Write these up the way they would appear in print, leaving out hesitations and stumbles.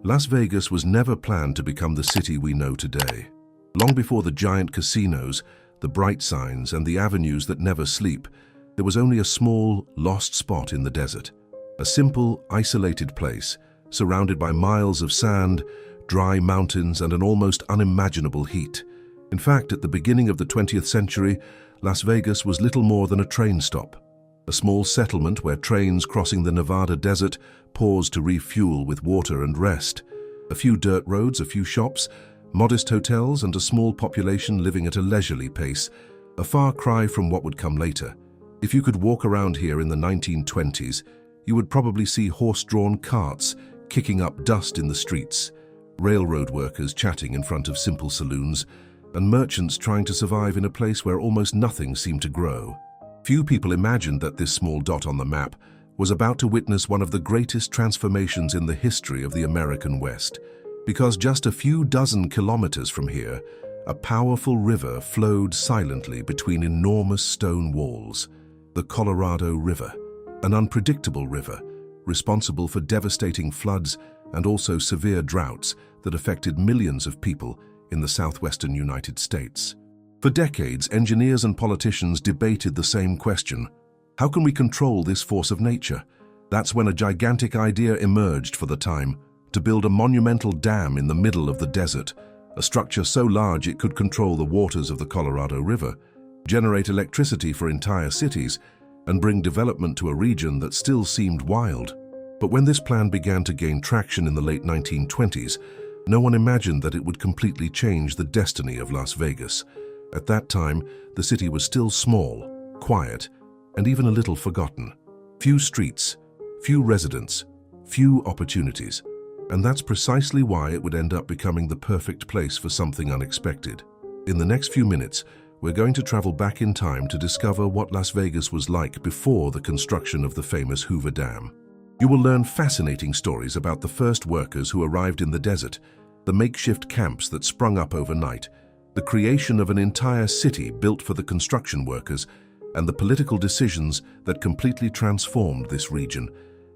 Las Vegas was never planned to become the city we know today. Long before the giant casinos, the bright signs, and the avenues that never sleep, there was only a small, lost spot in the desert. A simple, isolated place, surrounded by miles of sand, dry mountains, and an almost unimaginable heat. In fact, at the beginning of the 20th century, Las Vegas was little more than a train stop. A small settlement where trains crossing the Nevada desert paused to refuel with water and rest. A few dirt roads, a few shops, modest hotels, and a small population living at a leisurely pace, a far cry from what would come later. If you could walk around here in the 1920s, you would probably see horse-drawn carts kicking up dust in the streets, railroad workers chatting in front of simple saloons, and merchants trying to survive in a place where almost nothing seemed to grow. Few people imagined that this small dot on the map was about to witness one of the greatest transformations in the history of the American West, because just a few dozen kilometers from here, a powerful river flowed silently between enormous stone walls. The Colorado River, an unpredictable river, responsible for devastating floods and also severe droughts that affected millions of people in the southwestern United States. For decades, engineers and politicians debated the same question. How can we control this force of nature? That's when a gigantic idea emerged for the time, to build a monumental dam in the middle of the desert, a structure so large it could control the waters of the Colorado River, generate electricity for entire cities, and bring development to a region that still seemed wild. But when this plan began to gain traction in the late 1920s, no one imagined that it would completely change the destiny of Las Vegas. At that time, the city was still small, quiet, and even a little forgotten. Few streets, few residents, few opportunities. And that's precisely why it would end up becoming the perfect place for something unexpected. In the next few minutes, we're going to travel back in time to discover what Las Vegas was like before the construction of the famous Hoover Dam. You will learn fascinating stories about the first workers who arrived in the desert, the makeshift camps that sprung up overnight, the creation of an entire city built for the construction workers, and the political decisions that completely transformed this region.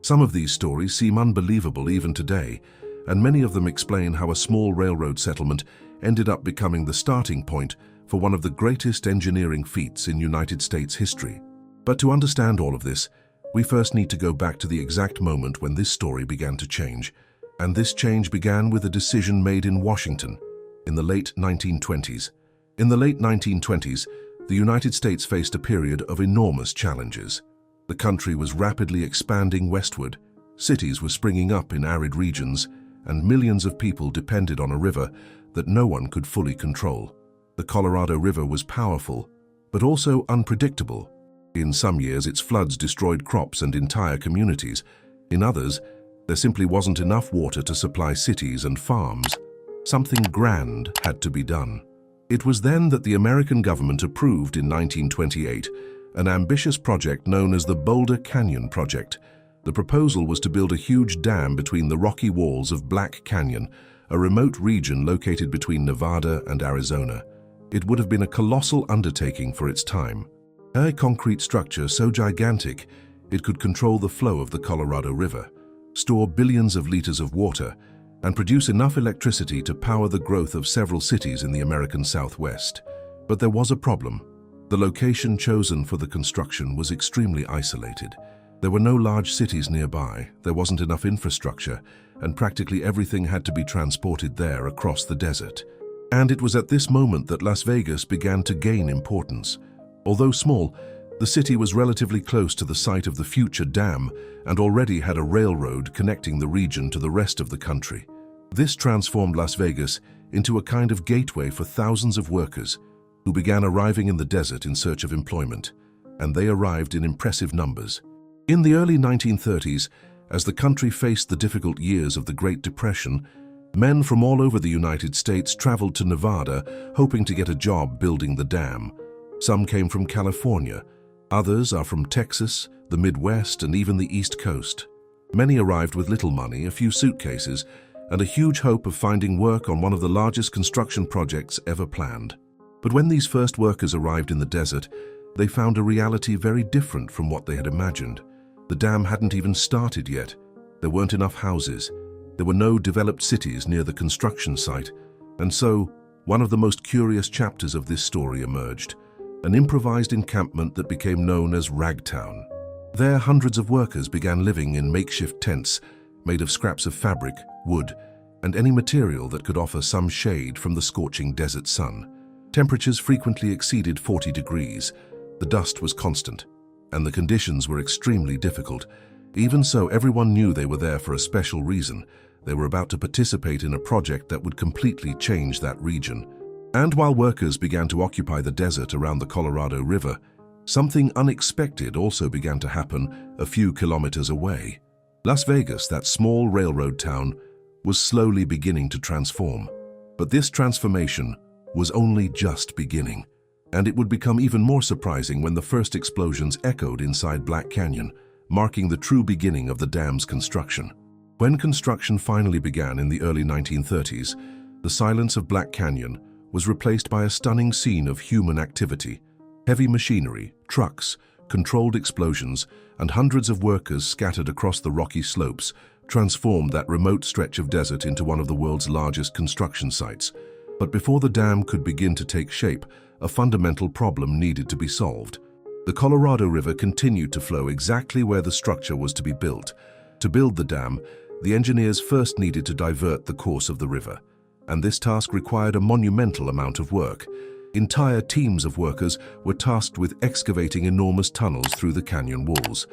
Some of these stories seem unbelievable even today, and many of them explain how a small railroad settlement ended up becoming the starting point for one of the greatest engineering feats in United States history. But to understand all of this, we first need to go back to the exact moment when this story began to change. And this change began with a decision made in Washington in the late 1920s. In the late 1920s, the United States faced a period of enormous challenges. The country was rapidly expanding westward, cities were springing up in arid regions, and millions of people depended on a river that no one could fully control. The Colorado River was powerful, but also unpredictable. In some years, its floods destroyed crops and entire communities. In others, there simply wasn't enough water to supply cities and farms. Something grand had to be done. It was then that the American government approved in 1928 an ambitious project known as the Boulder Canyon Project. The proposal was to build a huge dam between the rocky walls of Black Canyon, a remote region located between Nevada and Arizona. It would have been a colossal undertaking for its time. A concrete structure so gigantic it could control the flow of the Colorado River, store billions of liters of water, and produce enough electricity to power the growth of several cities in the American Southwest. But there was a problem. The location chosen for the construction was extremely isolated. There were no large cities nearby, there wasn't enough infrastructure, and practically everything had to be transported there across the desert. And it was at this moment that Las Vegas began to gain importance. Although small, the city was relatively close to the site of the future dam and already had a railroad connecting the region to the rest of the country. This transformed Las Vegas into a kind of gateway for thousands of workers who began arriving in the desert in search of employment, and they arrived in impressive numbers. In the early 1930s, as the country faced the difficult years of the Great Depression, men from all over the United States traveled to Nevada hoping to get a job building the dam. Some came from California, others are from Texas, the Midwest, and even the East Coast. Many arrived with little money, a few suitcases, and a huge hope of finding work on one of the largest construction projects ever planned. But when these first workers arrived in the desert, they found a reality very different from what they had imagined. The dam hadn't even started yet. There weren't enough houses. There were no developed cities near the construction site, and so one of the most curious chapters of this story emerged, an improvised encampment that became known as Ragtown. There, hundreds of workers began living in makeshift tents made of scraps of fabric, wood, and any material that could offer some shade from the scorching desert sun. Temperatures frequently exceeded 40 degrees, the dust was constant, and the conditions were extremely difficult. Even so, everyone knew they were there for a special reason. They were about to participate in a project that would completely change that region. And while workers began to occupy the desert around the Colorado River, something unexpected also began to happen a few kilometers away. Las Vegas, that small railroad town, was slowly beginning to transform. But this transformation was only just beginning, and it would become even more surprising when the first explosions echoed inside Black Canyon, marking the true beginning of the dam's construction. When construction finally began in the early 1930s, the silence of Black Canyon was replaced by a stunning scene of human activity. Heavy machinery, trucks, controlled explosions, and hundreds of workers scattered across the rocky slopes transformed that remote stretch of desert into one of the world's largest construction sites. But before the dam could begin to take shape, a fundamental problem needed to be solved. The Colorado River continued to flow exactly where the structure was to be built. To build the dam, the engineers first needed to divert the course of the river, and this task required a monumental amount of work. Entire teams of workers were tasked with excavating enormous tunnels through the canyon walls.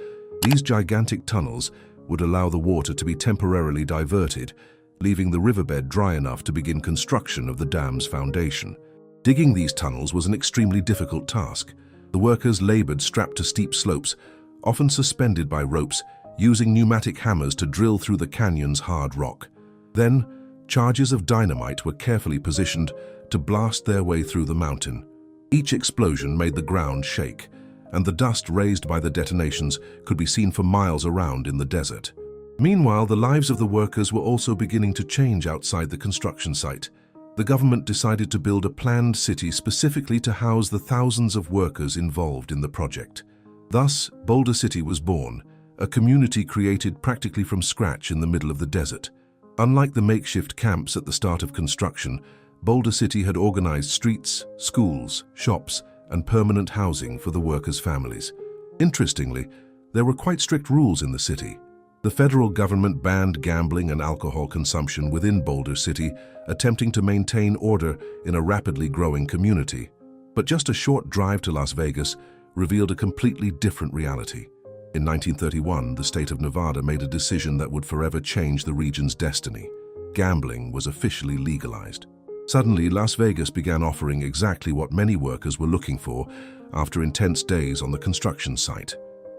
These gigantic tunnels would allow the water to be temporarily diverted, leaving the riverbed dry enough to begin construction of the dam's foundation. Digging these tunnels was an extremely difficult task. The workers labored strapped to steep slopes, often suspended by ropes, using pneumatic hammers to drill through the canyon's hard rock. Then, charges of dynamite were carefully positioned to blast their way through the mountain. Each explosion made the ground shake, and the dust raised by the detonations could be seen for miles around in the desert. Meanwhile, the lives of the workers were also beginning to change outside the construction site. The government decided to build a planned city specifically to house the thousands of workers involved in the project. Thus, Boulder City was born, a community created practically from scratch in the middle of the desert. Unlike the makeshift camps at the start of construction, Boulder City had organized streets, schools, shops, and permanent housing for the workers' families. Interestingly, there were quite strict rules in the city. The federal government banned gambling and alcohol consumption within Boulder City, attempting to maintain order in a rapidly growing community. But just a short drive to Las Vegas revealed a completely different reality. In 1931, the state of Nevada made a decision that would forever change the region's destiny. Gambling was officially legalized. Suddenly, Las Vegas began offering exactly what many workers were looking for after intense days on the construction site: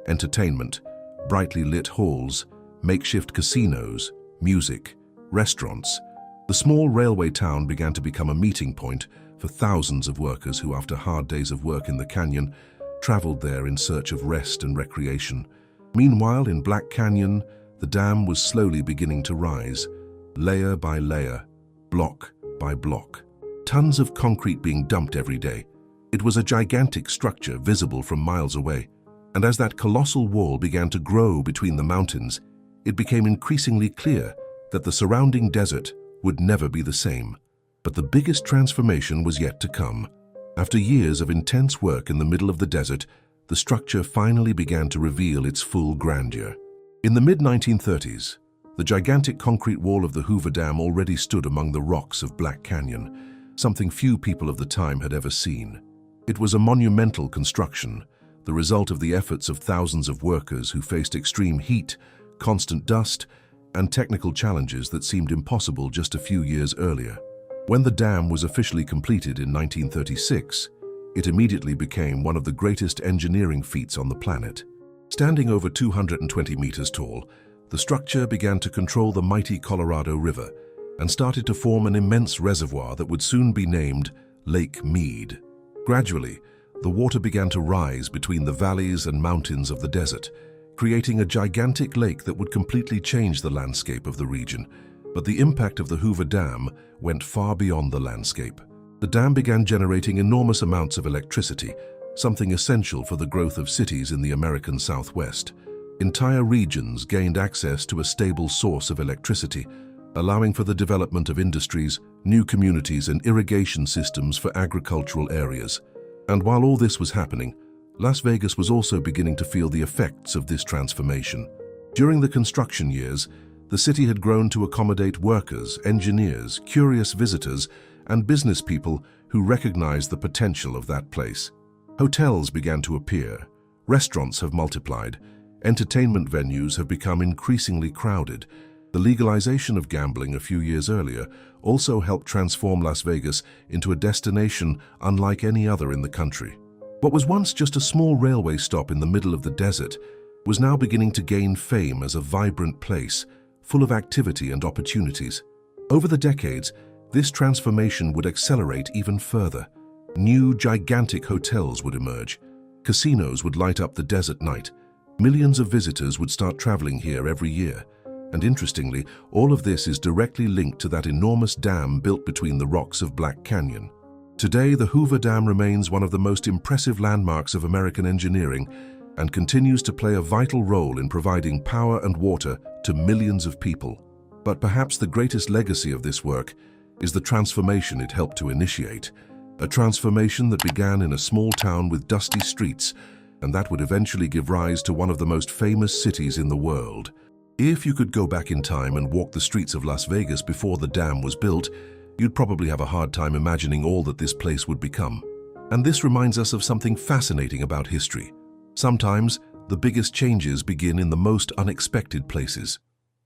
entertainment, brightly lit halls, makeshift casinos, music, restaurants. The small railway town began to become a meeting point for thousands of workers who, after hard days of work in the canyon, traveled there in search of rest and recreation. Meanwhile, in Black Canyon, the dam was slowly beginning to rise, layer by layer, block by block. Tons of concrete being dumped every day. It was a gigantic structure visible from miles away. And as that colossal wall began to grow between the mountains, it became increasingly clear that the surrounding desert would never be the same. But the biggest transformation was yet to come. After years of intense work in the middle of the desert, the structure finally began to reveal its full grandeur. In the mid-1930s, the gigantic concrete wall of the Hoover Dam already stood among the rocks of Black Canyon, something few people of the time had ever seen. It was a monumental construction, the result of the efforts of thousands of workers who faced extreme heat, constant dust, and technical challenges that seemed impossible just a few years earlier. When the dam was officially completed in 1936, it immediately became one of the greatest engineering feats on the planet. Standing over 220 meters tall, the structure began to control the mighty Colorado River and started to form an immense reservoir that would soon be named Lake Mead. Gradually, the water began to rise between the valleys and mountains of the desert, creating a gigantic lake that would completely change the landscape of the region. But the impact of the Hoover Dam went far beyond the landscape. The dam began generating enormous amounts of electricity, something essential for the growth of cities in the American Southwest. Entire regions gained access to a stable source of electricity, allowing for the development of industries, new communities, and irrigation systems for agricultural areas. And while all this was happening, Las Vegas was also beginning to feel the effects of this transformation. During the construction years, the city had grown to accommodate workers, engineers, curious visitors, and business people who recognized the potential of that place. Hotels began to appear, restaurants have multiplied, entertainment venues have become increasingly crowded. The legalization of gambling a few years earlier also helped transform Las Vegas into a destination unlike any other in the country. What was once just a small railway stop in the middle of the desert was now beginning to gain fame as a vibrant place, full of activity and opportunities. Over the decades, this transformation would accelerate even further. New, gigantic hotels would emerge. Casinos would light up the desert night. Millions of visitors would start traveling here every year. And interestingly, all of this is directly linked to that enormous dam built between the rocks of Black Canyon. Today, the Hoover Dam remains one of the most impressive landmarks of American engineering and continues to play a vital role in providing power and water to millions of people. But perhaps the greatest legacy of this work is the transformation it helped to initiate. A transformation that began in a small town with dusty streets, and that would eventually give rise to one of the most famous cities in the world. If you could go back in time and walk the streets of Las Vegas before the dam was built, you'd probably have a hard time imagining all that this place would become. And this reminds us of something fascinating about history. Sometimes, the biggest changes begin in the most unexpected places.